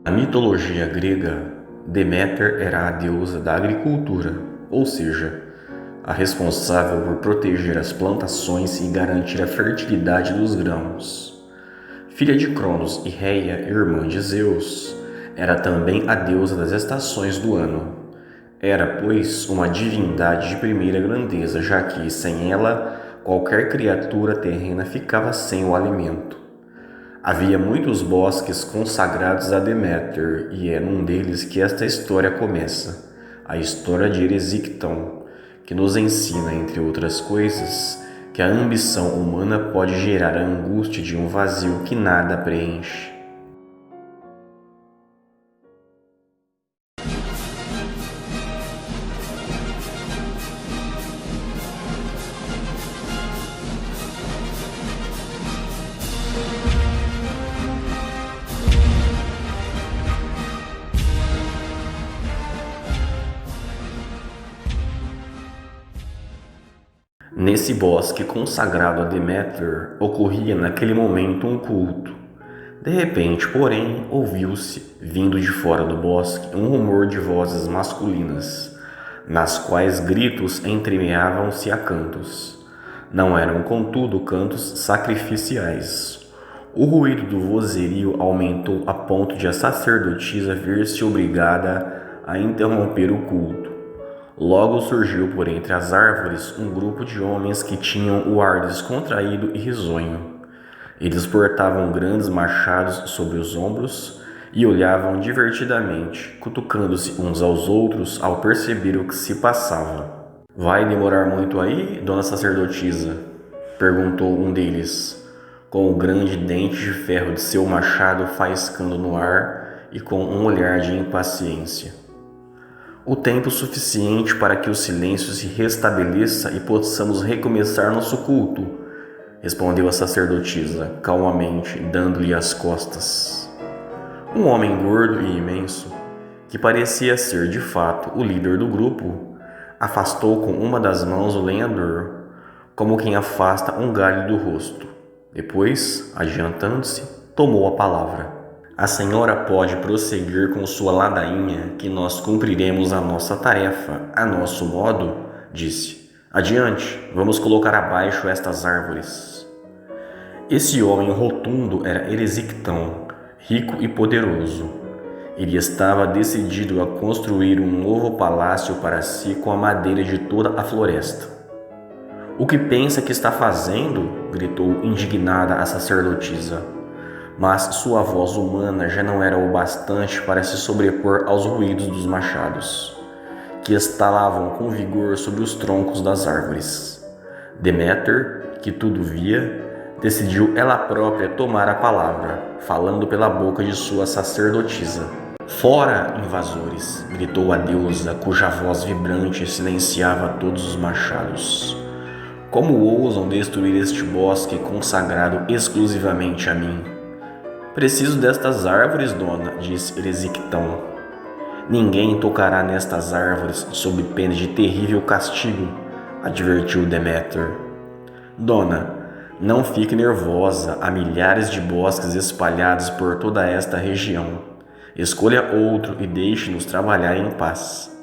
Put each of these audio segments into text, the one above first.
Na mitologia grega, Deméter era a deusa da agricultura, ou seja, a responsável por proteger as plantações e garantir a fertilidade dos grãos. Filha de Cronos e Reia, irmã de Zeus, era também a deusa das estações do ano. Era, pois, uma divindade de primeira grandeza, já que, sem ela, qualquer criatura terrena ficava sem o alimento. Havia muitos bosques consagrados a Deméter, e é num deles que esta história começa, a história de Eresicton, que nos ensina, entre outras coisas, que a ambição humana pode gerar a angústia de um vazio que nada preenche. Nesse bosque consagrado a Deméter, ocorria naquele momento um culto. De repente, porém, ouviu-se, vindo de fora do bosque, um rumor de vozes masculinas, nas quais gritos entremeavam-se a cantos. Não eram, contudo, cantos sacrificiais. O ruído do vozerio aumentou a ponto de a sacerdotisa ver-se obrigada a interromper o culto. Logo surgiu por entre as árvores um grupo de homens que tinham o ar descontraído e risonho. Eles portavam grandes machados sobre os ombros e olhavam divertidamente, cutucando-se uns aos outros ao perceber o que se passava. "Vai demorar muito aí, dona sacerdotisa?" perguntou um deles, com o grande dente de ferro de seu machado faiscando no ar e com um olhar de impaciência. "O tempo suficiente para que o silêncio se restabeleça e possamos recomeçar nosso culto", respondeu a sacerdotisa, calmamente, dando-lhe as costas. Um homem gordo e imenso, que parecia ser de fato o líder do grupo, afastou com uma das mãos o lenhador, como quem afasta um galho do rosto. Depois, adiantando-se, tomou a palavra. "A senhora pode prosseguir com sua ladainha, que nós cumpriremos a nossa tarefa, a nosso modo", disse. "Adiante, vamos colocar abaixo estas árvores." Esse homem rotundo era Eresicton, rico e poderoso. Ele estava decidido a construir um novo palácio para si com a madeira de toda a floresta. "O que pensa que está fazendo?", gritou indignada a sacerdotisa. Mas sua voz humana já não era o bastante para se sobrepor aos ruídos dos machados, que estalavam com vigor sobre os troncos das árvores. Deméter, que tudo via, decidiu ela própria tomar a palavra, falando pela boca de sua sacerdotisa. "Fora, invasores!", gritou a deusa, cuja voz vibrante silenciava todos os machados. "Como ousam destruir este bosque consagrado exclusivamente a mim?" "Preciso destas árvores, dona", disse Eresicton. "Ninguém tocará nestas árvores sob pena de terrível castigo", advertiu Deméter. "Dona, não fique nervosa, há milhares de bosques espalhados por toda esta região. Escolha outro e deixe-nos trabalhar em paz."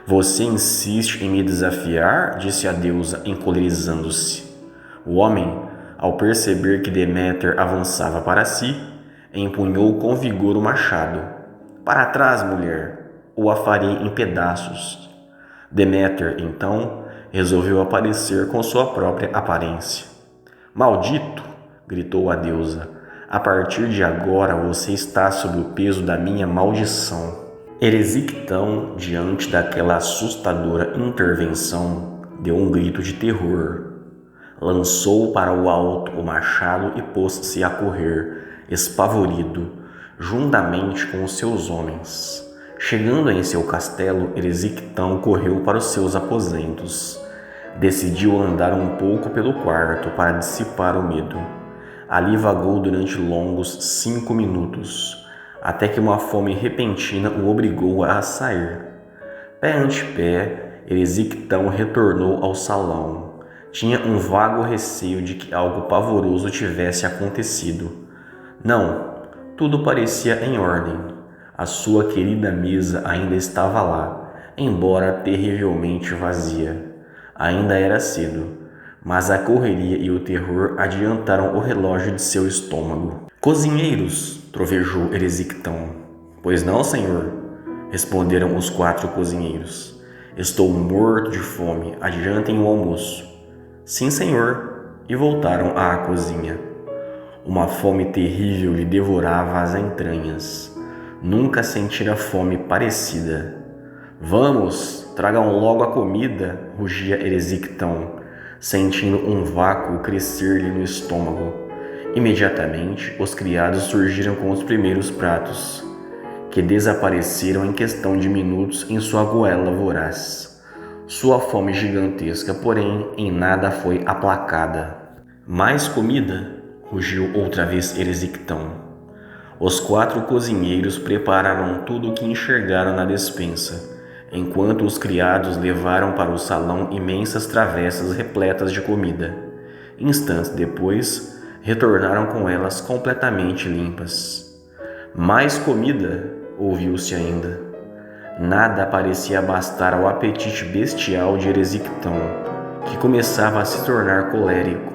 "Você insiste em me desafiar?", disse a deusa, encolerizando-se. O homem, ao perceber que Deméter avançava para si, empunhou com vigor o machado. "Para trás, mulher, ou a farei em pedaços." Deméter, então, resolveu aparecer com sua própria aparência. "Maldito!", gritou a deusa. "A partir de agora você está sob o peso da minha maldição." Eresicton, diante daquela assustadora intervenção, deu um grito de terror. Lançou para o alto o machado e pôs-se a correr, espavorido, juntamente com os seus homens. Chegando em seu castelo, Eresicton correu para os seus aposentos. Decidiu andar um pouco pelo quarto para dissipar o medo. Ali vagou durante longos 5 minutos, até que uma fome repentina o obrigou a sair. Pé ante pé, Eresicton retornou ao salão. Tinha um vago receio de que algo pavoroso tivesse acontecido. Não, tudo parecia em ordem. A sua querida mesa ainda estava lá, embora terrivelmente vazia. Ainda era cedo, mas a correria e o terror adiantaram o relógio de seu estômago. Cozinheiros, trovejou Eresictão. Pois não, senhor, responderam os 4 cozinheiros. Estou morto de fome, adiantem o almoço. Sim, senhor, e voltaram à cozinha. Uma fome terrível lhe devorava as entranhas. Nunca sentira fome parecida. Vamos, tragam logo a comida, rugia Eresictão, sentindo um vácuo crescer-lhe no estômago. Imediatamente, os criados surgiram com os primeiros pratos, que desapareceram em questão de minutos em sua goela voraz. Sua fome gigantesca, porém, em nada foi aplacada. Mais comida? Rugiu outra vez Eresictão. Os 4 cozinheiros prepararam tudo o que enxergaram na despensa, enquanto os criados levaram para o salão imensas travessas repletas de comida. Instantes depois, retornaram com elas completamente limpas. Mais comida? Ouviu-se ainda. Nada parecia bastar ao apetite bestial de Eresictão, que começava a se tornar colérico.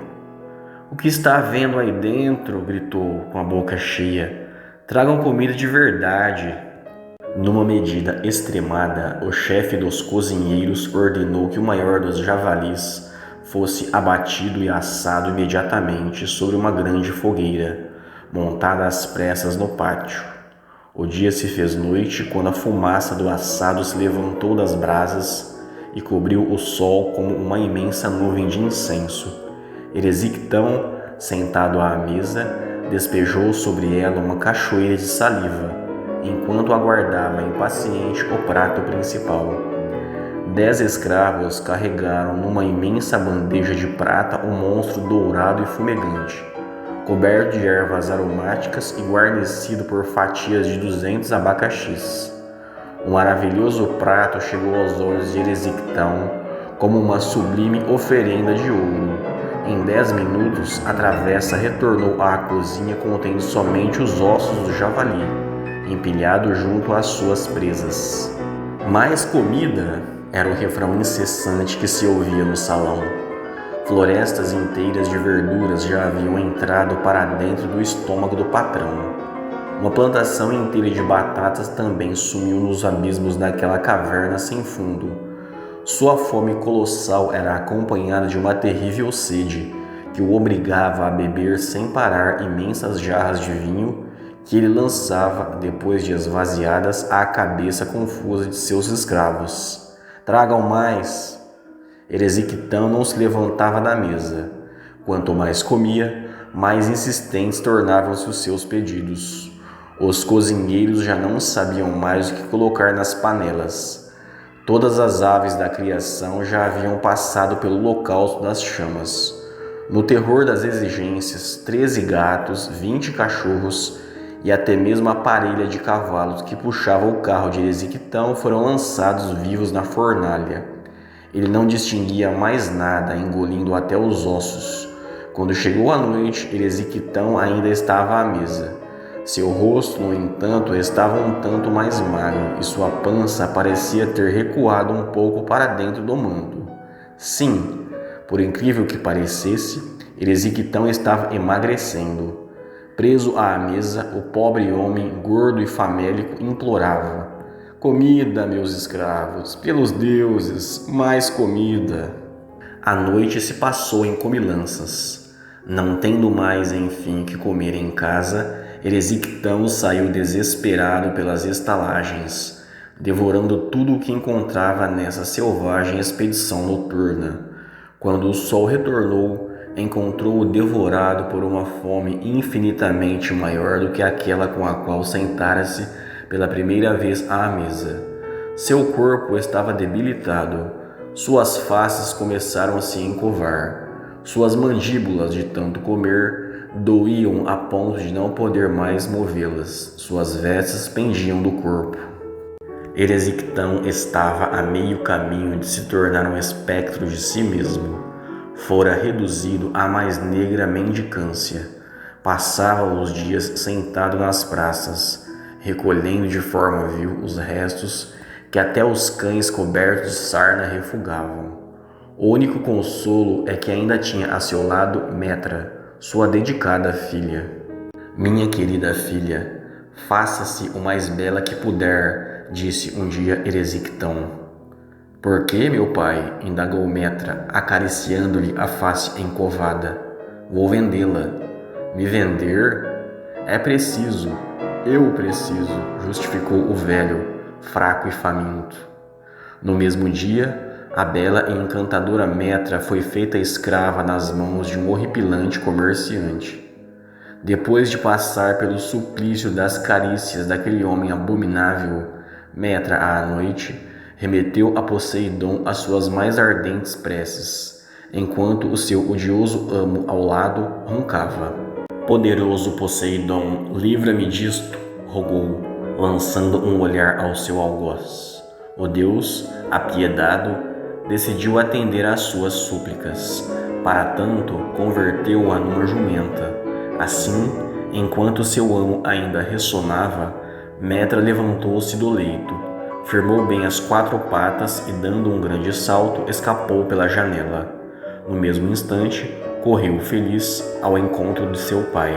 O que está havendo aí dentro? Gritou com a boca cheia. Tragam comida de verdade. Numa medida extremada, o chefe dos cozinheiros ordenou que o maior dos javalis fosse abatido e assado imediatamente sobre uma grande fogueira, montada às pressas no pátio. O dia se fez noite quando a fumaça do assado se levantou das brasas e cobriu o sol como uma imensa nuvem de incenso. Eresictão, sentado à mesa, despejou sobre ela uma cachoeira de saliva, enquanto aguardava impaciente o prato principal. 10 escravos carregaram numa imensa bandeja de prata um monstro dourado e fumegante, coberto de ervas aromáticas e guarnecido por fatias de 200 abacaxis. O maravilhoso prato chegou aos olhos de Eresictão como uma sublime oferenda de ouro. Em 10 minutos, a travessa retornou à cozinha contendo somente os ossos do javali, empilhado junto às suas presas. Mais comida? Era o refrão incessante que se ouvia no salão. Florestas inteiras de verduras já haviam entrado para dentro do estômago do patrão. Uma plantação inteira de batatas também sumiu nos abismos daquela caverna sem fundo. Sua fome colossal era acompanhada de uma terrível sede, que o obrigava a beber sem parar imensas jarras de vinho que ele lançava, depois de esvaziadas, à cabeça confusa de seus escravos. Tragam mais! Eresictão não se levantava da mesa. Quanto mais comia, mais insistentes tornavam-se os seus pedidos. Os cozinheiros já não sabiam mais o que colocar nas panelas. Todas as aves da criação já haviam passado pelo holocausto das chamas. No terror das exigências, 13 gatos, 20 cachorros e até mesmo a parelha de cavalos que puxava o carro de Eresictão foram lançados vivos na fornalha. Ele não distinguia mais nada, engolindo até os ossos. Quando chegou a noite, Eresictão ainda estava à mesa. Seu rosto, no entanto, estava um tanto mais magro e sua pança parecia ter recuado um pouco para dentro do manto. Sim, por incrível que parecesse, Eresictão estava emagrecendo. Preso à mesa, o pobre homem, gordo e famélico, implorava: comida, meus escravos, pelos deuses, mais comida. A noite se passou em comilanças. Não tendo mais, enfim, que comer em casa, Eresictão saiu desesperado pelas estalagens, devorando tudo o que encontrava nessa selvagem expedição noturna. Quando o sol retornou, encontrou-o devorado por uma fome infinitamente maior do que aquela com a qual sentara-se pela primeira vez à mesa. Seu corpo estava debilitado, suas faces começaram a se encovar, suas mandíbulas, de tanto comer, doíam a ponto de não poder mais movê-las. Suas vestes pendiam do corpo. Eresictão estava a meio caminho de se tornar um espectro de si mesmo. Fora reduzido à mais negra mendicância. Passava os dias sentado nas praças, recolhendo de forma vil os restos que até os cães cobertos de sarna refugavam. O único consolo é que ainda tinha a seu lado Metra, sua dedicada filha. Minha querida filha, faça-se o mais bela que puder, disse um dia Eresictão. Por que, meu pai? Indagou Metra, acariciando-lhe a face encovada. Vou vendê-la. Me vender? É preciso. Eu preciso, justificou o velho, fraco e faminto. No mesmo dia, a bela e encantadora Metra foi feita escrava nas mãos de um horripilante comerciante. Depois de passar pelo suplício das carícias daquele homem abominável, Metra, à noite, remeteu a Poseidon as suas mais ardentes preces, enquanto o seu odioso amo ao lado roncava. Poderoso Poseidon, livra-me disto, rogou, lançando um olhar ao seu algoz. O deus, apiedado, decidiu atender às suas súplicas. Para tanto, converteu-a numa jumenta. Assim, enquanto seu amo ainda ressonava, Metra levantou-se do leito, firmou bem as 4 patas e, dando um grande salto, escapou pela janela. No mesmo instante, correu feliz ao encontro de seu pai.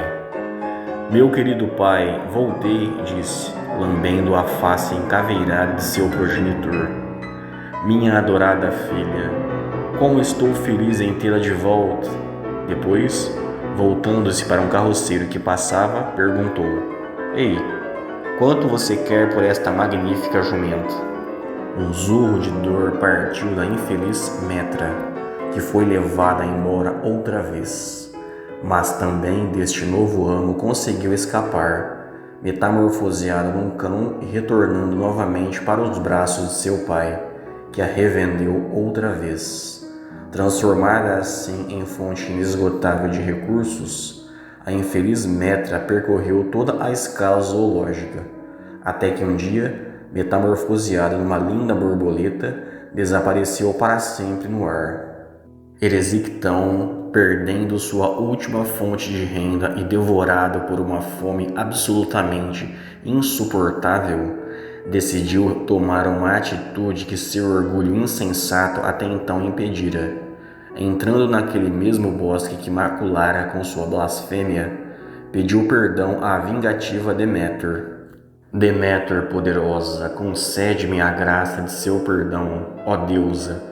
Meu querido pai, voltei, disse, lambendo a face encaveirada de seu progenitor. Minha adorada filha, como estou feliz em tê-la de volta. Depois, voltando-se para um carroceiro que passava, perguntou: Ei, quanto você quer por esta magnífica jumenta? Um zurro de dor partiu da infeliz Metra, que foi levada embora outra vez. Mas também deste novo amo conseguiu escapar, metamorfoseada num cão e retornando novamente para os braços de seu pai, que a revendeu outra vez. Transformada assim em fonte inesgotável de recursos, a infeliz Metra percorreu toda a escala zoológica, até que um dia, metamorfoseada numa linda borboleta, desapareceu para sempre no ar. Eresictão, perdendo sua última fonte de renda e devorado por uma fome absolutamente insuportável, decidiu tomar uma atitude que seu orgulho insensato até então impedira. Entrando naquele mesmo bosque que maculara com sua blasfêmia, pediu perdão à vingativa Deméter. Deméter poderosa, concede-me a graça de seu perdão, ó deusa,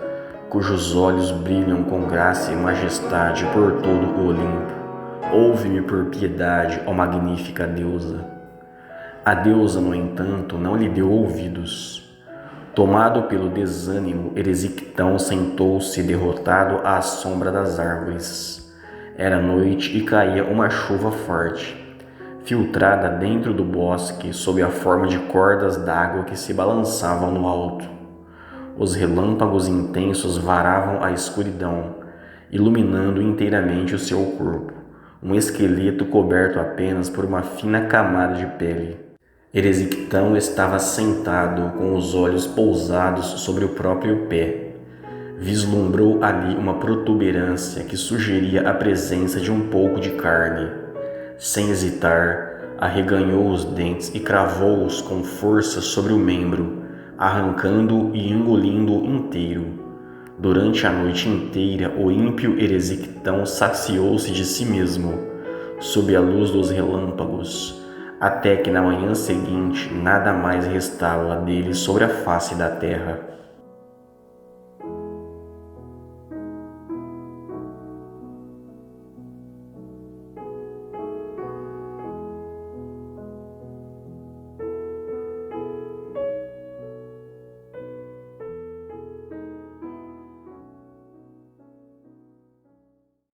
cujos olhos brilham com graça e majestade por todo o Olimpo. Ouve-me por piedade, ó magnífica deusa. A deusa, no entanto, não lhe deu ouvidos. Tomado pelo desânimo, Eresictão sentou-se derrotado à sombra das árvores. Era noite e caía uma chuva forte, filtrada dentro do bosque sob a forma de cordas d'água que se balançavam no alto. Os relâmpagos intensos varavam a escuridão, iluminando inteiramente o seu corpo, um esqueleto coberto apenas por uma fina camada de pele. Eresictão estava sentado com os olhos pousados sobre o próprio pé. Vislumbrou ali uma protuberância que sugeria a presença de um pouco de carne. Sem hesitar, arreganhou os dentes e cravou-os com força sobre o membro, arrancando-o e engolindo-o inteiro. Durante a noite inteira, o ímpio Eresictão saciou-se de si mesmo, sob a luz dos relâmpagos, até que na manhã seguinte nada mais restava dele sobre a face da terra.